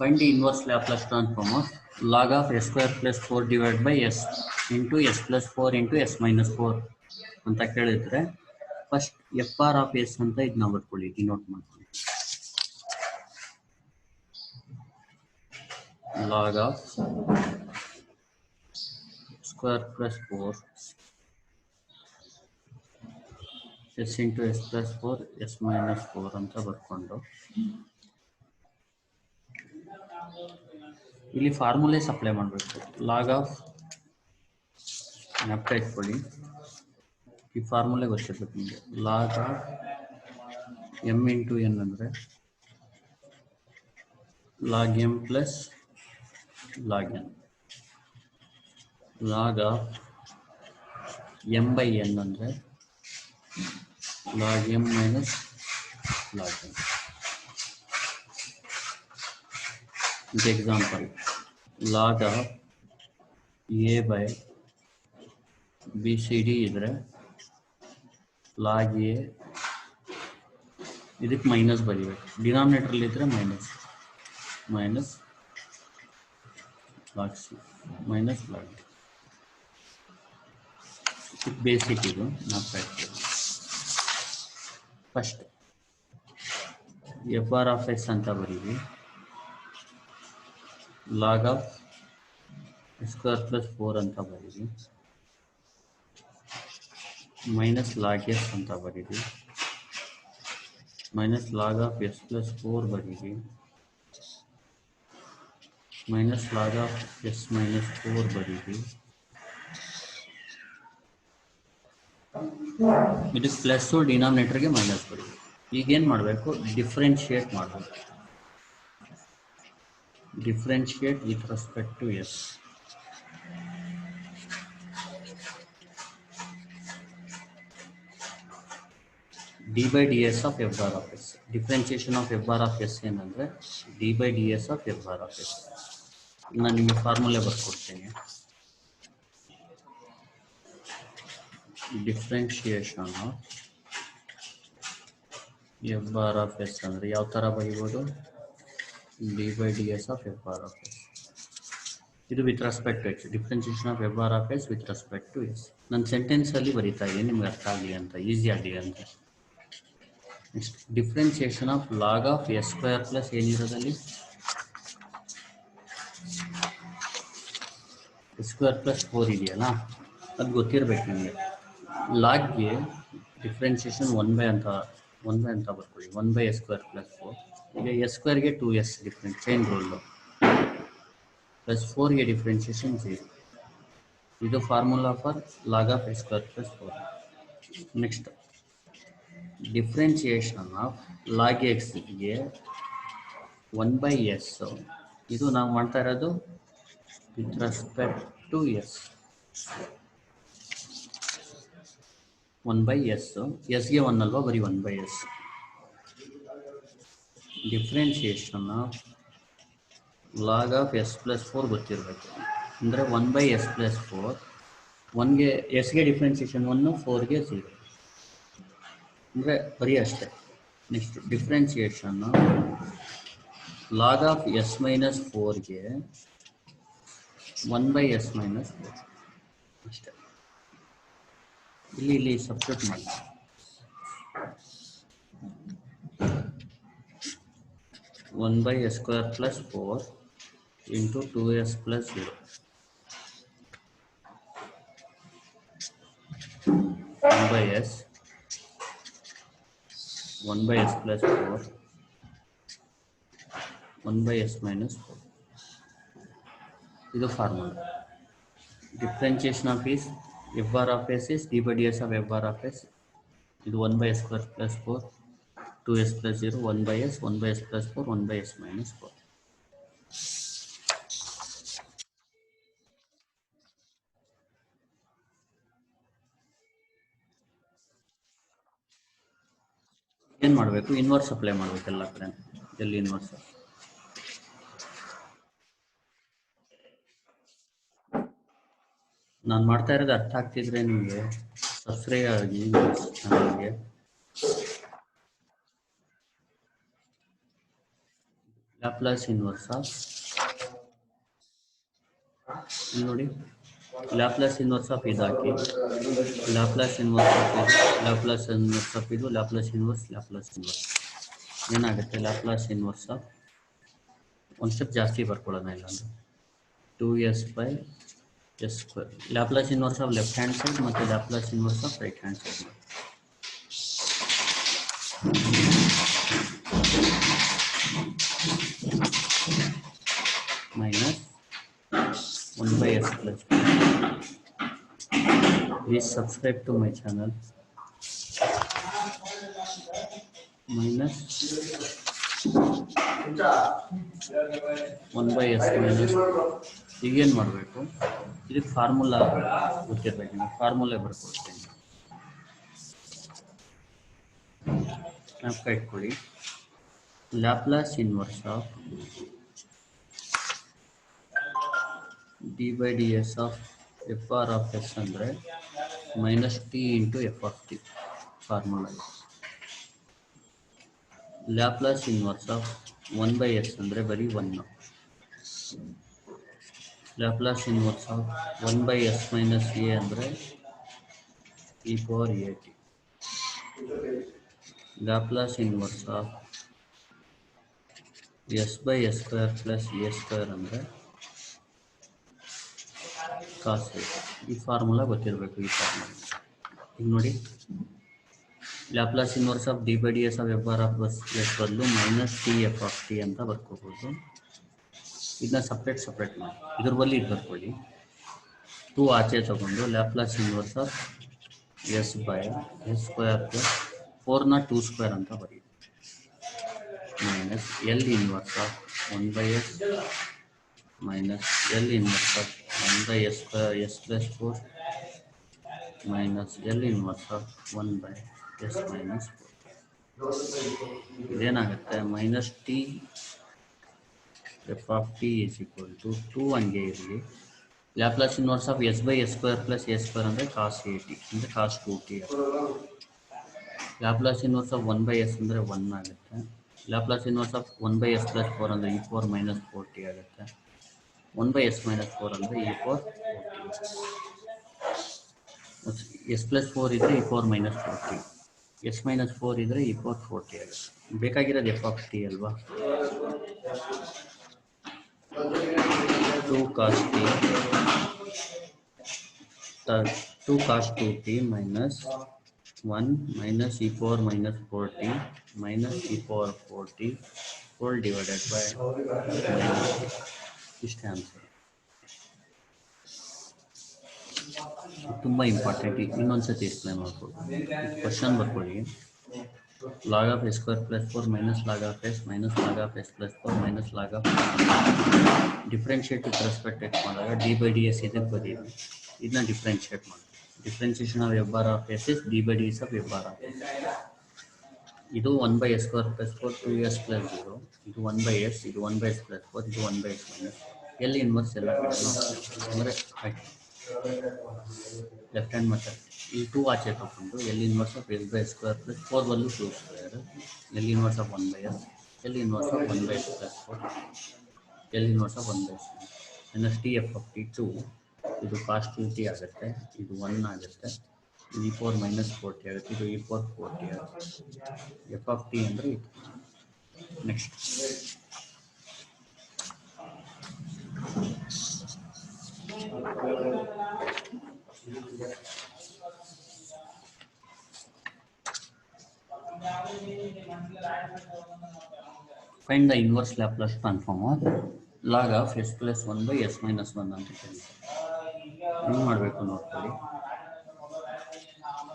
Find the inverse Laplace transform of log of s square plus 4 divided by s into s plus 4 into s minus 4 ಅಂತ ಕೇಳಿದ್ರೆ first F R of S ಅಂತ ಇದನ್ನ ಬರ್ಕೊಳ್ಳಿ, denote ಮಾಡ್ಕೊಳ್ಳಿ. log of square plus 4 s into s plus 4 s minus 4 ಅಂತ ಬರ್ಕೊಂಡು ಇಲ್ಲಿ formulas apply ಮಾಡಬೇಕು. ಲಾಗ್ ಆಫ್ ಜ್ಞಾಪಕ ಇಟ್ಕೊಳ್ಳಿ, ಈ ಫಾರ್ಮುಲೆ ಗೊತ್ತಿರ್ಬೇಕು ನಿಮಗೆ. Log of M into N ಅಂದರೆ log M plus log N. Log of M by N ಅಂದರೆ log M minus log N. Example, log of A by B C D ಇದ್ರೆ log A ಇದಕ್ಕೆ minus ಬರೀಬೇಕು, ಡಿನಾಮಿನೇಟ್ರಲ್ಲಿ ಇದ್ರೆ minus log C minus log D. Basic ಇದು ನಾವು first F R of S ಅಂತ ಬರೀವಿ. ಲಾಗ್ ಆಫ್ ಸ್ಕ್ವೇರ್ ಪ್ಲಸ್ 4 ಅಂತ ಬರೀವಿ, ಮೈನಸ್ ಲಾಗ್ ಎಸ್ ಅಂತ ಬರೀವಿ, minus log of S plus 4 ಬರೀವಿ, minus log of S minus 4 ಬರೀವಿ. ಇದಕ್ಕೆ ಪ್ಲಸ್ಸು ಡಿನಾಮಿನೇಟರ್ಗೆ ಮೈನಸ್ ಬರೀವಿ. ಈಗೇನು ಮಾಡಬೇಕು, ಡಿಫ್ರೆನ್ಶಿಯೇಟ್ ಮಾಡಬೇಕು. Differentiate with respect to S. D by D S of F bar of S. Differentiation of F bar of S ಏನಂದರೆ D by D S of F bar of S. ನಾನು ನಿಮಗೆ formulae ಬರ್ಕೊಡ್ತೀನಿ. Differentiation of F bar of S ಅಂದರೆ ಯಾವ ಥರ ಬರೀಬೋದು, D by D S of F bar of S. ಇದು with respect to X. Differentiation of F bar of S with respect to S. ನನ್ನ ಸೆಂಟೆನ್ಸಲ್ಲಿ ಬರೀತಾ ಇದ್ದೀನಿ, ನಿಮ್ಗೆ ಅರ್ಥ ಆಗಲಿ ಅಂತ, ಈಸಿ ಆಗಲಿ ಅಂತ. Next differentiation of log of S square plus ಏನಿರೋದಲ್ಲಿ ಎಸ್ ಸ್ಕ್ವೇರ್ ಪ್ಲಸ್ 4 ಇದೆಯಲ್ಲ, ಅದು ಗೊತ್ತಿರಬೇಕು ನಿಮಗೆ. ಲಾಗ್ಗೆ ಡಿಫ್ರೆನ್ಸಿಯೇಷನ್ 1 ಬೈ ಅಂತ ಬರ್ಕೊಳ್ಳಿ. 1 ಬೈ ಎಸ್ ಸ್ಕ್ವೇರ್ ಪ್ಲಸ್ 4. ಈಗ ಎಸ್ ಸ್ಕ್ವೇರ್ಗೆ 2s different chain rule, plus 4ಗೆ ಡಿಫ್ರೆನ್ಸಿಯೇಷನ್ 0. ಇದು formula for log of S square plus 4. Next differentiation of log ಎಕ್ಸ್ಗೆ 1 ಬೈ ಎಸ್. ಇದು ನಾವು ಮಾಡ್ತಾ ಇರೋದು with respect to S. 1 by S, ಎಸ್ಗೆ 1 ಅಲ್ವಾ, ಬರೀ 1 by S. Differentiation of log of S plus 4 ಗೊತ್ತಿರಬೇಕು, ಅಂದರೆ 1 ಬೈ ಎಸ್ ಪ್ಲಸ್ 4. 1ಗೆ ಎಸ್ಗೆ ಡಿಫ್ರೆನ್ಸಿಯೇಷನ್ 1, 4ಗೆ 0, ಅಂದರೆ ಬರೀ ಅಷ್ಟೇ. Next differentiation log of S minus 4ಗೆ 1 ಬೈ ಎಸ್ ಮೈನಸ್ 4 ಅಷ್ಟೇ. ಇಲ್ಲಿ ಸಬ್ಸ್ಟಿಟ್ಯೂಟ್ ಮಾಡಿ. One by S square plus 4 into 2s plus 0. 1 by s plus 4, 1 by s minus 4. ಇದು formula. Differentiation of is F bar of S is D by D S of F bar of S. ಇದು 1 by s square plus 4, 2s plus 0, 1 by s plus 4, 1 by s minus 4. ಏನು ಮಾಡಬೇಕು, inverse apply ಮಾಡಬೇಕು ಎಲ್ಲ ಕಡೆ. ಎಲ್ಲಿ inverse? ನಾನು ಮಾಡ್ತಾ ಇರೋದು ಅರ್ಥ ಆಗ್ತಿದ್ರೆ ನಿಮಗೆ ಸಬ್ಸ್ಕ್ರೈಬ್ ಆಗಿ ಚಾನಲ್ಗೆ. ಲ್ಯಾಪ್ಲಾಸ್ ಇನ್ವರ್ಸ್ ಆಫ್ ಇಲ್ಲಿ ನೋಡಿ ಲ್ಯಾಪ್ಲಾಸ್ ಇನ್ವರ್ಸ್ ಆಫ್ ಇದು ಹಾಕಿ ಲ್ಯಾಪ್ಲಾಸ್ ಇನ್ವರ್ಸ್ ಆಫ್ ಇದು ಲ್ಯಾಪ್ಲಾಸ್ ಇನ್ವರ್ಸ್ ಆಫ್ ಇದು ಲ್ಯಾಪ್ಲಾಸ್ ಇನ್ವರ್ಸ್ ಏನಾಗುತ್ತೆ ಲ್ಯಾಪ್ಲಾಸ್ ಇನ್ವರ್ಸ್ ಆಫ್ ಒಂದು ಸ್ಟೆಪ್ ಜಾಸ್ತಿ ಬರ್ಕೊಳ್ಳೋಣ ಇಲ್ಲ ಅಂದರೆ 2s/s². Laplace inverse of left hand side ಮತ್ತು Laplace inverse of right hand side minus 1/s plus. Please subscribe to my channel. Minus 1/s minus ಈಗೇನು ಮಾಡಬೇಕು ಇದಕ್ಕೆ ಫಾರ್ಮುಲಾ ಗೊತ್ತಿರಬೇಕು ನಿಮಗೆ ಫಾರ್ಮುಲಾ ಬರ್ಕೊಡ್ತೀನಿ ಜ್ಞಾಪಕ ಇಟ್ಕೊಳ್ಳಿ Laplace inverse of d/ds of f r of s ಅಂದರೆ minus t into f of t formula Laplace inverse of 1/s ಅಂದರೆ ಬರೀ 1 Laplace inverse of 1/s minus a ಅಂದರೆ e power at Laplace inverse of s/s² plus a² ಅಂದರೆ ಕಾಸ್ ಈ formula ಗೊತ್ತಿರಬೇಕು ಈ formula ಈಗ ನೋಡಿ Laplace inverse of d/ds of f r of s ಬದಲು minus t f of t ಅಂತ ಬರ್ಕೋಬೋದು ಇದನ್ನ ಸಪ್ರೇಟ್ ಮಾಡಿ ಇದ್ರ ಬಲ್ಲಿ ಇದು ಬರ್ಕೊಳ್ಳಿ 2 ಆಚೆ ತಗೊಂಡು Laplace inverse of s/s² plus 4ನ 2² ಅಂತ ಬರೀ minus L inverse of 1/s minus L inverse of 1/s square s plus 4 minus L inverse of 1/s minus 4 ಇದೇನಾಗುತ್ತೆ minus t f of t is equal to 2 ಹಂಗೆ ಇರಲಿ Laplace inverse of s/s² plus a² ಅಂದರೆ cos at ಅಂದರೆ cos 2t Laplace inverse of 1/s ಅಂದರೆ 1 ಆಗುತ್ತೆ Laplace inverse of 1/s plus 4 ಅಂದರೆ e4 minus 4t ಆಗುತ್ತೆ 1/s minus 4 ಅಂದರೆ e4 s plus 4 ಇದ್ರೆ e4 minus 4t s minus 4 ಇದ್ರೆ e4 4t ಆಗುತ್ತೆ ಬೇಕಾಗಿರೋದು f of t ಅಲ್ವಾ 2 cos t 2 cos 2t minus 1 minus e4 minus 4t minus e4 4t whole divided by minus ಇಷ್ಟೇ answer ತುಂಬ important ಇನ್ನೊಂದ್ಸತಿ explain ಮಾಡ್ಬೋದು question ಬರ್ಕೊಳ್ಳಿ log of s square plus 4 minus log of s minus log of s plus 4 minus log of differentiate with respect ಮಾಡಿದಾಗ d/ds ಇದಕ್ಕೆ ಬರೀರಿ ಇದನ್ನ differentiate ಮಾಡಿ differentiation of f bar of s is d/ds of f bar of s ಇದು 1/s square plus 4 2s plus 0 ಇದು 1/s ಇದು 1/s plus 4 ಇದು 1/s minus L inverse ಎಲ್ಲ ಅಂದರೆ ಲೆಫ್ಟ್ ಹ್ಯಾಂಡ್ ಮೆಥಡ್ ಈ 2 ಆಚೆ ತಗೊಂಡು L inverse of s/s² plus 4 ಬದಲು 2² L inverse of 1/s L inverse of 1/s plus 4 L inverse of 1/s minus t f of t 2 ಇದು cos 2t ಆಗುತ್ತೆ ಇದು 1 ಆಗುತ್ತೆ e4 minus 4t ಆಗುತ್ತೆ ಇದು e4 4t ಆಗುತ್ತೆ f of t ಅಂದರೆ ಇದು next Find the inverse Laplace transform of log of s plus 1/s minus 1 ಅಂತ ಕೇಳ್ತಾರೆ ಏನು ಮಾಡಬೇಕು ನೋಡ್ಕೊಳ್ಳಿ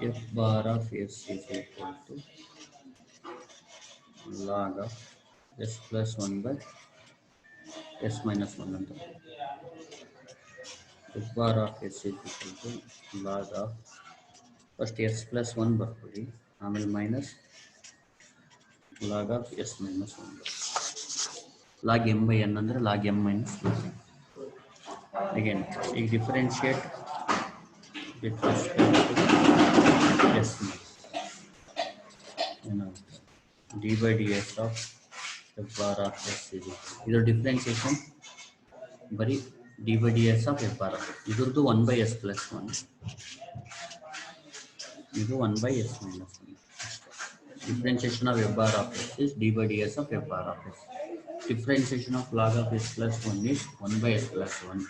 f bar of s is equal to log of s plus 1/s minus 1 ಅಂತ f bar of s is equal to log of first s plus 1 ಬರ್ಕೊಳ್ಳಿ ಆಮೇಲೆ minus log of s minus 1 log m by n ಅಂದರೆ log m minus 1 again ಈಗ differentiate with respect to s ಏನಾಗುತ್ತೆ d/ds of f bar of s is ಇದರ differentiation ಬರೀ d by ds of f bar ಇದ್ರದ್ದು 1 by s plus 1 ಇದು 1 by s minus 1 differentiation of f bar of s is d by ds of f bar of s differentiation of log of s plus 1 is 1 by s plus 1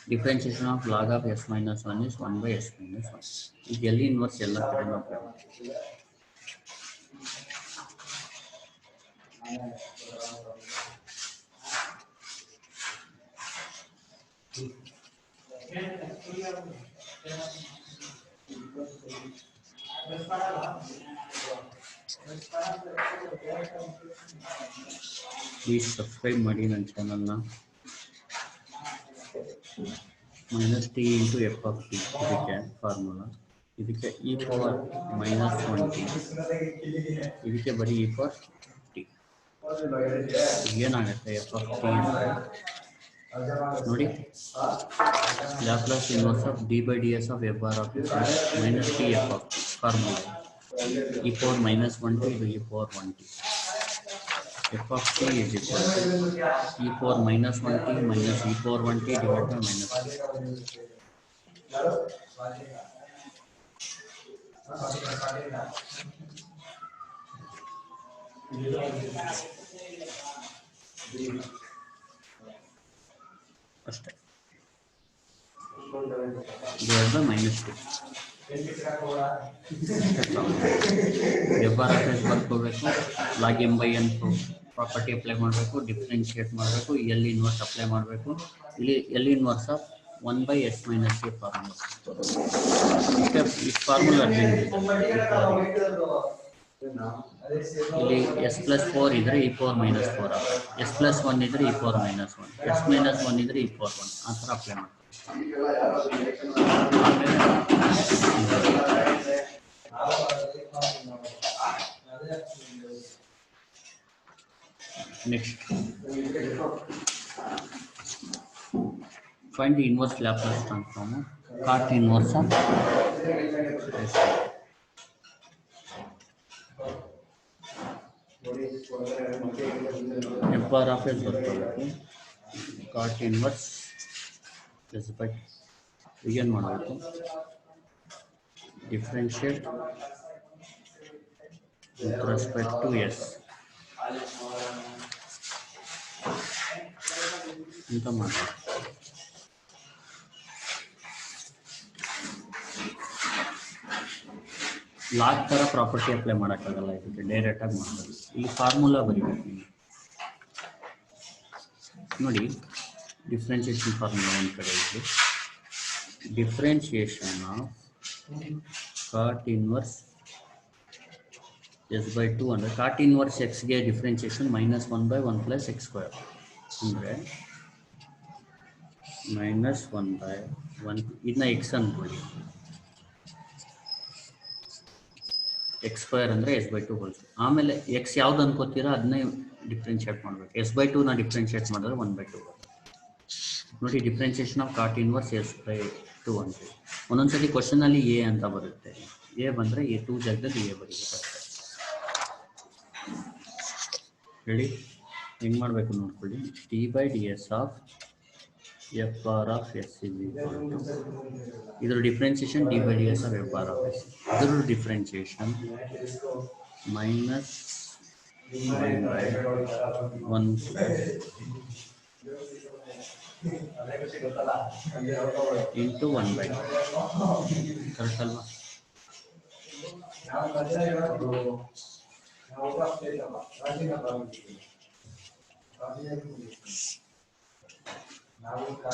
differentiation of log of s minus 1 is 1 by s minus 1 ಈಗ ಎಲ್ಲಿ inverse ಎಲ್ಲ ಕಡೆನೂ apply ಮಾಡಿ please subscribe ಮಾಡಿ ನನ್ನ ಚಾನಲ್ನ minus t into f of t ಇದಕ್ಕೆ formula ಇದಕ್ಕೆ e power minus 1t ಇದಕ್ಕೆ ಬರೀ e power t ಏನಾಗುತ್ತೆ f of t ನೋಡಿ Laplace inverse of d by ds of f bar of t minus t f of t formula e power minus 1t ಇದು e power 1t f of t is equal to e power minus 1t minus e power 1t divided by minus 1. ಅಷ್ಟೇ divided by minus 2. f bar of s ಬರ್ಕೋಬೇಕು log m by n property apply ಮಾಡಬೇಕು differentiate ಮಾಡಬೇಕು L inverse apply ಮಾಡಬೇಕು ಇಲ್ಲಿ L inverse of 1 by s minus a formula ಈ formula ಇಲ್ಲಿ s plus 4 ಇದ್ರೆ e power minus 4 s plus 1 ಇದ್ರೆ e power minus 1 s minus 1 ಇದ್ರೆ e power 1 ಆ ಥರ ಅಪ್ಲೈ ಮಾಡ್ತೀವಿ next find the inverse Laplace transform cot inverse of f bar of s ಬರ್ಕೋಬೇಕು cot inverse s by ಏನು ಮಾಡಬೇಕು differentiate with respect to s ಅಂತ ಮಾಡಿ log ತರ property apply ಮಾಡೋಕ್ಕಾಗಲ್ಲ ಇದಕ್ಕೆ ಡೈರೆಕ್ಟ್ ಆಗಿ ಮಾಡೋದು ಇಲ್ಲಿ ಫಾರ್ಮುಲಾ ಬರೀಬೇಕು ನೀವು ನೋಡಿ ಡಿಫ್ರೆನ್ಸಿಯೇಷನ್ ಫಾರ್ಮುಲಾ ಒಂದು ಕಡೆ ಇದೆ differentiation of cot inverse s by 2 ಅಂದರೆ ಕಾಟ್ ಇನ್ವರ್ಸ್ ಎಕ್ಸ್ಗೆ differentiation -1 by 1 plus x square ಅಂದರೆ -1 by 1 ಇದನ್ನ x ಅಂದ್ಕೊಳ್ಳಿ x square ಅಂದರೆ s by 2 ಹೋಲ್ಸ್ ಆಮೇಲೆ x ಯಾವ್ದು ಅನ್ಕೋತೀರಾ ಅದನ್ನೇ ಡಿಫ್ರೆನ್ಷಿಯೇಟ್ ಮಾಡಬೇಕು s by 2 ನ ಡಿಫ್ರೆನ್ಷಿಯೇಟ್ ಮಾಡಿದ್ರೆ 1 by 2 ನೋಡಿ differentiation of cot inverse s by 2 ಅಂತ ಒಂದೊಂದ್ಸತಿ ಕ್ವಶನ್ ಅಲ್ಲಿ a ಅಂತ ಬರುತ್ತೆ a ಬಂದ್ರೆ a 2 ಜಾಗದಲ್ಲಿ a ಬರೀಬೇಕು ಹೇಳಿ ಹೆಂಗೆ ಮಾಡಬೇಕು ನೋಡ್ಕೊಳ್ಳಿ t by ds of f bar of s is equal to ಇದರ differentiation d by ds of f bar of s ಇದರ differentiation -1 by 1 into 1 by correct ಅಲ್ವಾ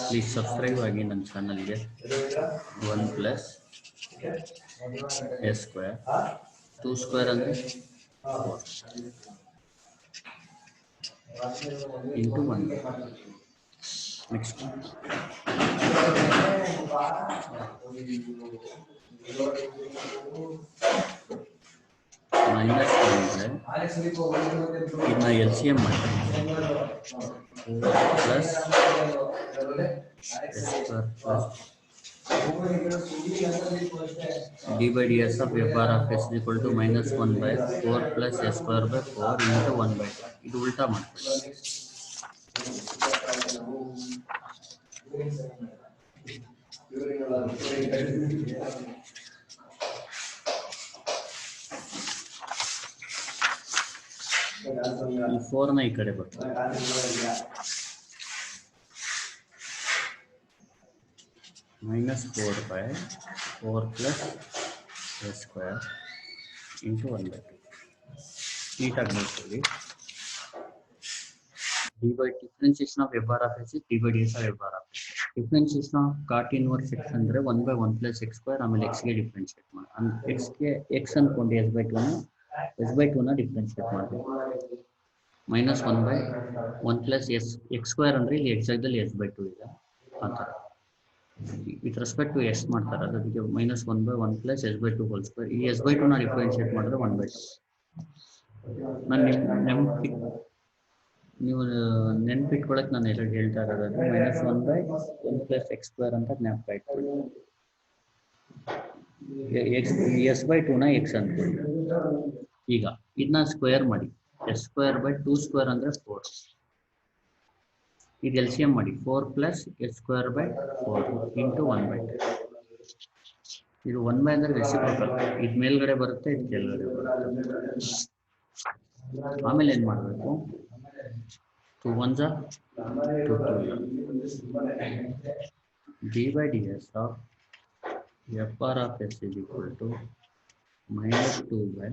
ಪ್ಲೀಸ್ ಸಬ್ಸ್ಕ್ರೈಬ್ ಆಗಿ ನನ್ನ ಚಾನಲ್ಗೆ 1 plus s square 2 square ಅಂದರೆ 4 into 1 next minus 1 ಇದನ್ನ LCM ಮಾಡಿ plus s square plus D by ds of f bar of s is equal to -1 by 4 plus s square by 4 into 1 by 2. ಇದು ಉಲ್ಟಾ ಮಾಡ್ಕೊಳ್ಳಿ. ಈ 4 ನ ಈ ಕಡೆ ಬರ್ತದೆ. -4 by 4 plus s square into 1 by 2. ನೀಟಾಗಿ ನೋಡ್ಕೊಳ್ಳಿ. dy differentiation of f bar of s is d by ds of f bar of s. differentiation of cot inverse x ಅಂದ್ರೆ 1 by 1 plus x square ಆಮೇಲೆ x ಗೆ differentiate ಮಾಡಿ. x ಗೆ x ಅನ್ಕೊಂಡು s by 2 ನ differentiate ಮಾಡಿ. -1 by 1 plus x square ಅಂದ್ರೆ ಇಲ್ಲಿ x ಜಾಗದಲ್ಲಿ s by 2 ಇದೆ ಆ ಥರ. ವಿತ್ ರೆಸ್ಪೆಕ್ಟ್ ಟು ಎಸ್ ಮಾಡ್ತಾರೆ, ಅದಕ್ಕೆ -1 by 1 plus s by 2 whole square. ಈ s by 2 ನ ಡಿಫರೆನ್ಶಿಯೇಟ್ ಮಾಡಿದ್ರೆ 1 by 2. ನಾನು ನೀವು ನೆನ್ಪಿಟ್ಕೊಳಕ್ಕೆ ನಾನು ಎಲ್ಲ ಹೇಳ್ತಾ ಇರೋದು -1 by 1 plus x square ಅಂತ ಜ್ಞಾಪಕ ಇಟ್ಕೊಳ್ಳಿ. s by 2 ನ x ಅನ್ಕೊಳ್ಳಿ. ಈಗ ಇದನ್ನ ಸ್ಕ್ವೇರ್ ಮಾಡಿ, s square by 2 square ಅಂದ್ರೆ 4. ಇದು LCM ಮಾಡಿ, 4 plus s square by 4 into 1 by 2. ಇದು 1 by ಅಂದ್ರೆ ರೆಸಿಪ್ರೋಕಲ್, ಇದು ಮೇಲ್ಗಡೆ ಬರುತ್ತೆ, ಇದು ಕೆಳಗಡೆ ಬರುತ್ತೆ. ಆಮೇಲೆ ಏನು ಮಾಡಬೇಕು, 2 1s 2 2 d by ds of f bar of s is equal to -2 by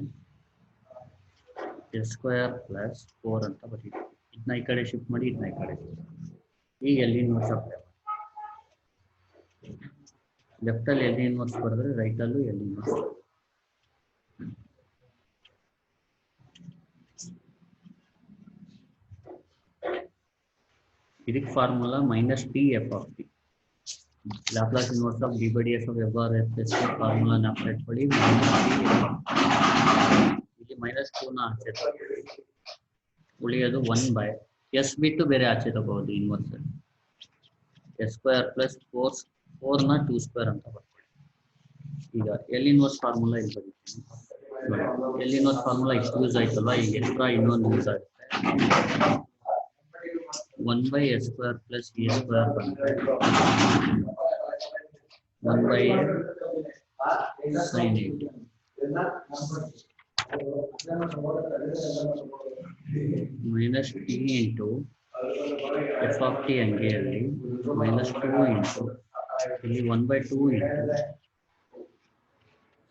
s square plus 4 ಅಂತ ಬರೀತೀವಿ. ಇದನ್ನ ಈ ಕಡೆ ಶಿಫ್ಟ್ ಮಾಡಿ, ಇದನ್ನ ಈ ಕಡೆ. ಈಗ ಎಲ್ ಇನ್ವರ್ಸ್ ಅಪ್ಲೈ ಮಾಡಿ. ಲೆಫ್ಟ್ ಅಲ್ಲಿ ಎಲ್ ಇನ್ವರ್ಸ್ ಬರೆದ್ರೆ ರೈಟ್ ಅಲ್ಲೂ ಎಲ್ ಇನ್ವರ್ಸ್. ಇದಕ್ಕೆ formula -t f of t. Laplace inverse of D by D S of f bar f s formula ಜ್ಞಾಪಕ ಇಟ್ಕೊಳ್ಳಿ. ಇಲ್ಲಿ -2 ನ ಆಚೆ ಉಳಿಯೋದು 1 by ಎಸ್ ಬಿಟ್ಟು ಬೇರೆ ಆಚೆ ತಗೋಬಹುದು ಇನ್ವರ್ಸ್. s square plus 4 ನ 2 square ಅಂತ ಬರ್ಕೊಳ್ಳಿ. ಈಗ ಎಲ್ ಇನ್ವರ್ಸ್ ಫಾರ್ಮುಲಾ ಇಲ್ಲಿ ಬರೀತೀನಿ. ಎಲ್ ಇನ್ವರ್ಸ್ ಫಾರ್ಮುಲಾ ಇಷ್ಟು ಯೂಸ್ ಆಯ್ತಲ್ವಾ, ಈಗ ಎಕ್ಸ್ಟ್ರಾ ಇನ್ನೊಂದು ಯೂಸ್ ಆಗುತ್ತೆ. 1 by s square plus e square ಬಂದ್ರೆ 1 by sin 8 minus t into f of t ಹಂಗೆ ಅಲ್ಲಿ -2 into ಇಲ್ಲಿ 1 by 2 into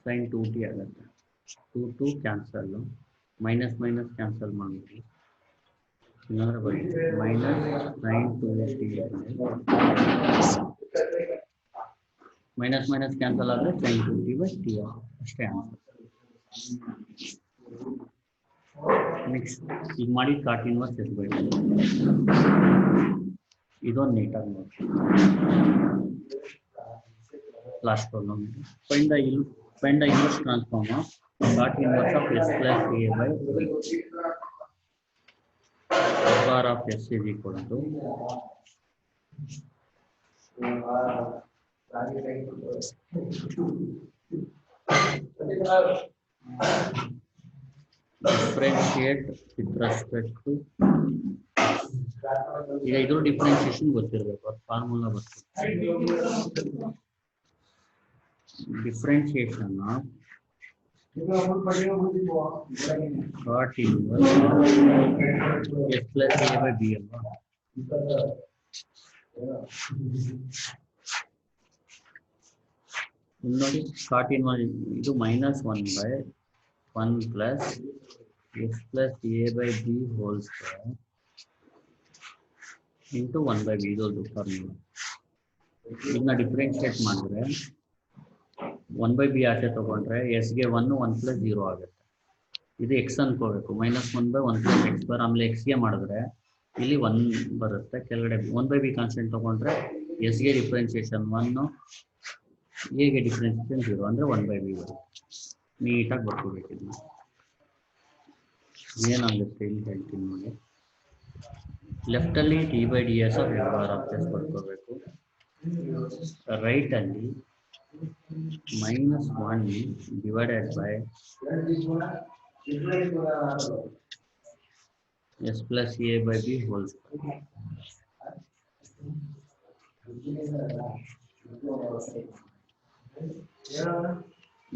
sin 2t ಆಗುತ್ತೆ. 2 ಕ್ಯಾನ್ಸಲ್, ಮೈನಸ್ ಕ್ಯಾನ್ಸಲ್ ಮಾಡಿ, ಇಲ್ಲಾಂದ್ರೆ ಬರೀ -sin 2t ಮೈನಸ್ ಕ್ಯಾನ್ಸಲ್ ಆದರೆ sin 2t by t ಅಷ್ಟೇ ಆನ್ಸರ್. ನೆಕ್ಸ್ಟ್ ಈಗ ಮಾಡಿ ಕಾಟ್ ಇನ್ವರ್ಸ್ s by 2. ಇದೊಂದು ನೀಟಾಗಿ ನೋಡಿ. Last problem, find the inverse transform of cot inverse of s plus a by b. f bar of s is equal to differentiate with respect to, ಈಗ ಇದು differentiation ಗೊತ್ತಿರಬೇಕು, ಅದು formula ಗೊತ್ತಿರಬೇಕು. Differentiation of cot inverse s plus a by b ಅಲ್ವಾ. ನೋಡಿ cot inverse ಇದು -1 by 1 plus s plus a by b whole square into 1 by b. ಇದೊಂದು formula. ಇದನ್ನ ಡಿಫರೆನ್ಶಿಯೇಟ್ ಮಾಡಿದ್ರೆ 1 by b ಆಚೆ ತಗೊಂಡ್ರೆ s ಗೆ 1 plus 0 ಆಗುತ್ತೆ. ಇದು x ಅನ್ಕೋಬೇಕು, -1 by 1 plus x square. ಆಮೇಲೆ x ಗೆ ಮಾಡಿದ್ರೆ ಇಲ್ಲಿ 1 ಬರುತ್ತೆ, ಕೆಳಗಡೆ 1 by b ಕಾನ್ಸ್ಟೆಂಟ್ ತಗೊಂಡ್ರೆ s ಗೆ ಡಿಫರೆನ್ಸಿಯೇಷನ್ 1, a ಗೆ ಡಿಫರೆನ್ಸಿಯೇಷನ್ 0 ಅಂದ್ರೆ 1 by b ಬರುತ್ತೆ. ನೀಟಾಗಿ ಬರ್ಕೋಬೇಕು. ಇದನ್ನ ಏನಾಗುತ್ತೆ ಇಲ್ಲಿ ಹೇಳ್ತೀನಿ ನೋಡಿ. ಲೆಫ್ಟ್ ಅಲ್ಲಿ d by ds of f bar of s ಬರ್ಕೋಬೇಕು, ರೈಟ್ ಅಲ್ಲಿ -1 divided by s plus a by b whole square.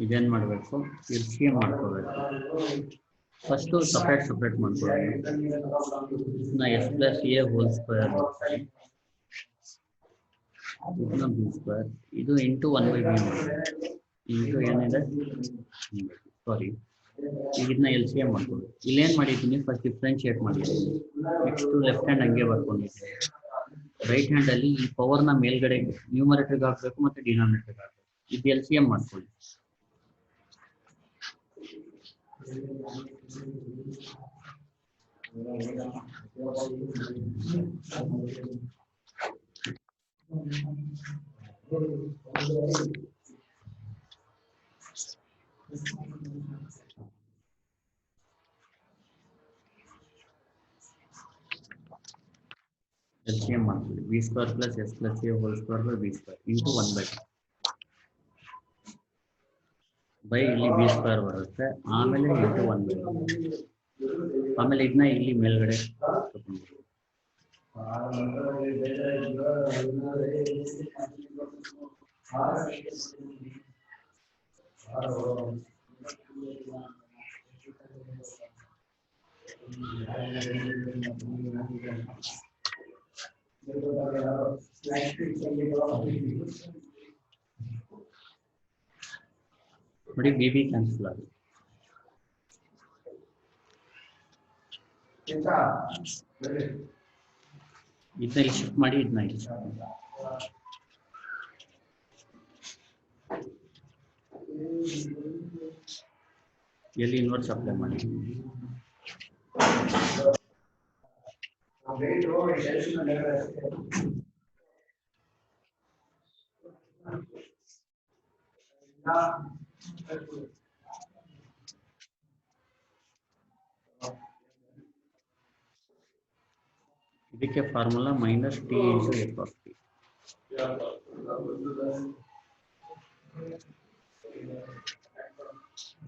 ಇದೇನ್ ಮಾಡಬೇಕು, LCM ಮಾಡ್ಕೋಬೇಕು. ಫಸ್ಟ್ ಸಪ್ರೇಟ್ ಮಾಡ್ಕೊಳ್ಳೋಣ. ಇದನ್ನ s plus a whole square ಮಾಡ್ತಾರೆ, ಇದನ್ನ b square, ಇದು ಇಂಟು 1 by b ಇಂಟು ಏನಿದೆ ಸಾರಿ, ಈಗ ಇದನ್ನ LCM ಮಾಡ್ಕೊಳ್ಳಿ. ಇಲ್ಲೇನ್ ಮಾಡಿದ್ದೀನಿ, ಫಸ್ಟ್ ಡಿಫ್ರೆನ್ಶಿಯೇಟ್ ಮಾಡಿದ್ದೀನಿ, ನೆಕ್ಸ್ಟ್ ಲೆಫ್ಟ್ ಹ್ಯಾಂಡ್ ಹಂಗೆ ಬರ್ಕೊಂಡಿದ್ದೀನಿ. ರೈಟ್ ಹ್ಯಾಂಡ್ ಅಲ್ಲಿ ಈ ಪವರ್ ನ ಮೇಲ್ಗಡೆ ನ್ಯೂಮರೇಟರ್ಗೆ ಹಾಕಬೇಕು ಮತ್ತೆ ಡಿನಾಮಿನೇಟರ್ಗೆ ಹಾಕಬೇಕು. ಇದು LCM ಮಾಡ್ಕೊಳ್ಳಿ. LCM ಮಾಡ್ಕೊಳ್ಳಿ. b square plus s plus a whole square by b square into 1 by by ಇಲ್ಲಿ b square ಬರುತ್ತೆ, ಆಮೇಲೆ into 1 by ಆಮೇಲೆ ಇದನ್ನ ಇಲ್ಲಿ ಮೇಲ್ಗಡೆ ನೋಡಿ, BB ಕ್ಯಾನ್ಸಲ್ ಆಗುತ್ತೆ. ಇದನ್ನ ಇಲ್ಲಿ ಶಿಫ್ಟ್ ಮಾಡಿ, ಇದನ್ನ ಇಲ್ಲಿ ಶಿಫ್ಟ್ ಮಾಡಿ. ಎಲ್ಲಿ ಇನ್ವರ್ಸ್ ಅಪ್ಲೈ ಮಾಡಿ. ಇದಕ್ಕೆ formula -t into f of t.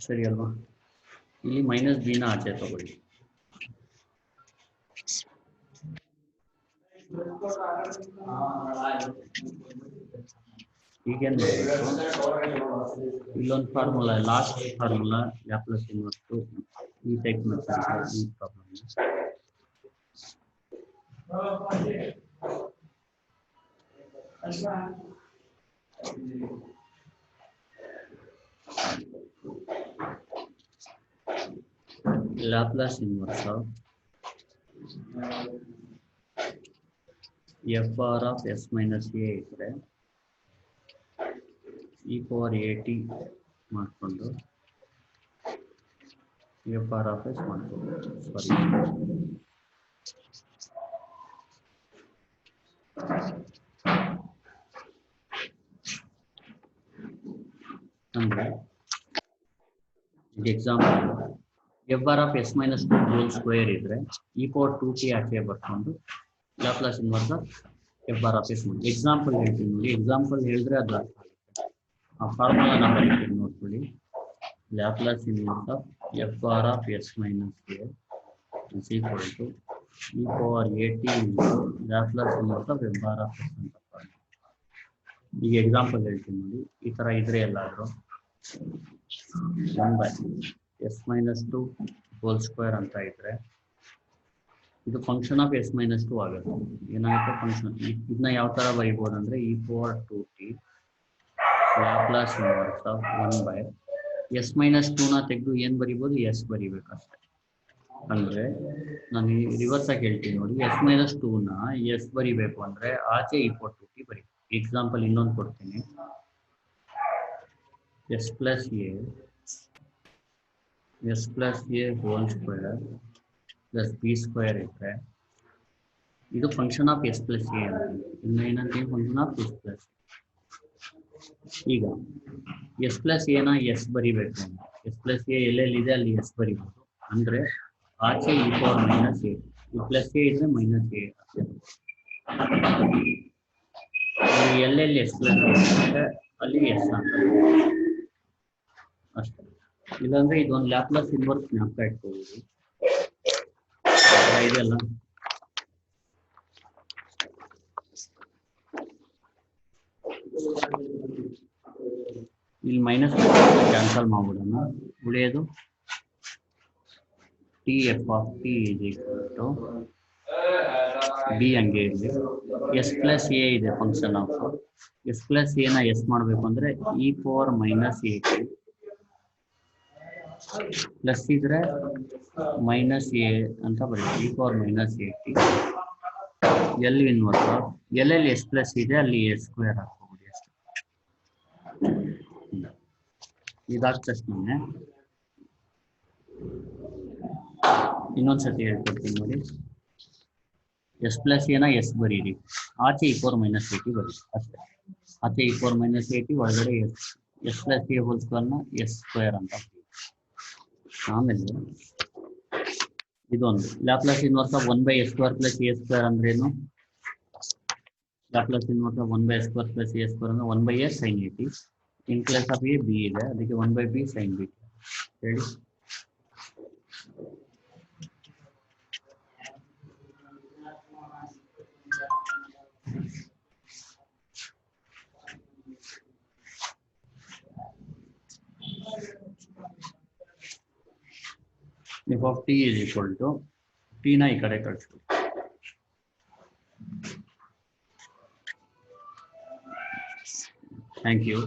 ಸರಿ ಅಲ್ವಾ? ಇಲ್ಲಿ -b ನ ಆಚೆ ತಗೊಳ್ಳಿ. ಈಗೇನ್ ಮಾಡಬೇಕು, ಇಲ್ಲೊಂದು formula, last formula Laplace inverse ಈ ಟೈಪ್ ಮೆಥಡ್, ಈ problem Laplace inverse of f r of s minus a ಇದ್ರೆ e power at ಮಾಡ್ಕೊಂಡು f r of s ಮಾಡ್ಕೊಂಡು, ಸಾರಿ ಅಂದ್ರೆ example f r of s minus 2 whole square ಇದ್ರೆ e power 2t ಆಚೆ ಬರ್ಕೊಂಡು Laplace inverse f r of s ಮಾಡಿ. Example ಹೇಳ್ತೀನಿ ನೋಡಿ, ಎಕ್ಸಾಂಪಲ್ ಹೇಳಿದ್ರೆ ಅದು ಅರ್ಥ ಆಗುತ್ತೆ. ಆ ಫಾರ್ಮುಲಾ ನಾವು ಬರೀತೀನಿ ನೋಡ್ಕೊಳ್ಳಿ. Laplace inverse of f r of s minus a is equal to e power at into Laplace inverse of f r of s ಅಂತ. ಈಗ ಎಕ್ಸಾಂಪಲ್ ಹೇಳ್ತೀನಿ ನೋಡಿ, ಈ ತರ ಇದ್ರೆ ಎಲ್ಲಾದ್ರೂ 1 by s minus 2 whole square ಅಂತ ಇದ್ರೆ ಇದು ಫಂಕ್ಷನ್ ಆಫ್ s minus 2 ಆಗುತ್ತೆ. ಏನಾಗುತ್ತೆ ಫಂಕ್ಷನ್, ಇದನ್ನ ಯಾವ ತರ ಬರೀಬಹುದು ಅಂದ್ರೆ e power 2t Laplace inverse of 1 by s minus 2 ನ ತೆಗೆದು ಏನ್ ಬರೀಬಹುದು, s ಬರೀಬೇಕಷ್ಟೇ. ಅಂದ್ರೆ ನಾನು ರಿವರ್ಸ್ ಆಗಿ ಹೇಳ್ತೀನಿ ನೋಡಿ, s minus 2 ನ s ಬರೀಬೇಕು ಅಂದ್ರೆ ಆಚೆ e power 2t ಬರೀಬೇಕು. ಎಕ್ಸಾಂಪಲ್ ಇನ್ನೊಂದು ಕೊಡ್ತೀನಿ, s plus a whole square plus b square ಇದ್ರೆ ಇದು function of s plus a ಅಂತ. ಇನ್ನು ಏನಂತ ಫಂಕ್ಷನ್ ಆಫ್ s plus. ಈಗ s plus a ನ s ಬರಿಬೇಕು ಅಂದ್ರೆ s plus a ಎಲ್ಲೆಲ್ಲಿದೆ ಅಲ್ಲಿ s ಬರಿಬಹುದು. ಅಂದ್ರೆ ಆಚೆ e power minus a, ಈ ಪ್ಲಸ್ a ಇದ್ರೆ ಮೈನಸ್ a. ಎಲ್ಲೆಲ್ಲಿ ಎಸ್ ಪ್ಲಸ್ ಅಲ್ಲಿ ಎಸ್ ಅಂತ ಅಷ್ಟೇ. ಇಲ್ಲಾಂದ್ರೆ ಇದೊಂದು ಲ್ಯಾಪ್ಲಾಸ್ ಇನ್ವರ್ಸ್ ಜ್ಞಾಪಕ ಇಟ್ಕೊಳ್ಳಿ. ಇದೆಲ್ಲ ಇಲ್ಲಿ ಮೈನಸ್ ಕ್ಯಾನ್ಸಲ್ ಮಾಡ್ಬಿಡೋಣ. ಉಳಿಯೋದು T F of T is equal to B ಹಂಗೆ ಇರಲಿ. ಎಸ್ ಪ್ಲಸ್ ಎ ಇದೆ ಫಂಕ್ಷನ್ ಆಫ್ ಎಸ್ ಪ್ಲಸ್ ಎನ ಎಸ್ ಮಾಡಬೇಕು ಅಂದರೆ E power minus A T plus ಇದ್ರೆ ಮೈನಸ್ ಎ ಅಂತ ಬರೀತೀವಿ. E power minus A T L inverse ಎಲ್ಲೆಲ್ಲಿ ಎಸ್ ಪ್ಲಸ್ ಇದೆ ಅಲ್ಲಿ ಎಸ್ ಸ್ಕ್ವೇರ್ ಹಾಕೋಬಿಡಿ ಅಷ್ಟೇ. ಇದಾದ ತಕ್ಷಣ ಇನ್ನೊಂದ್ಸತಿ ಹೇಳ್ಕೊಡ್ತೀನಿ ನೋಡಿ. ಎಸ್ ಪ್ಲಸ್ ಏನ ಎಸ್ ಬರೀರಿ, ಆಚೆ E power minus A T ಬರೀರಿ ಅಷ್ಟೇ. ಆಚೆ E power minus A T ಒಳಗಡೆ ಎಸ್ ಪ್ಲಸ್ ಎ ಹೋಲ್ ಸ್ಕ್ವೇರ್ನ ಎಸ್ ಸ್ಕ್ವೇರ್ ಅಂತ. ಆಮೇಲೆ ಇದೊಂದು Laplace inverse of 1/s² plus A square ಅಂದ್ರೇನು? Laplace inverse of 1/s² plus A square ಅಂದ್ರೆ 1/a sin A T. In place of A B ಇದೆ, ಅದಕ್ಕೆ 1/b sin B ಹೇಳಿ. F of t is equal to t ನ ಈ ಕಡೆ ಕಳಿಸ್ತೀವಿ. Thank you.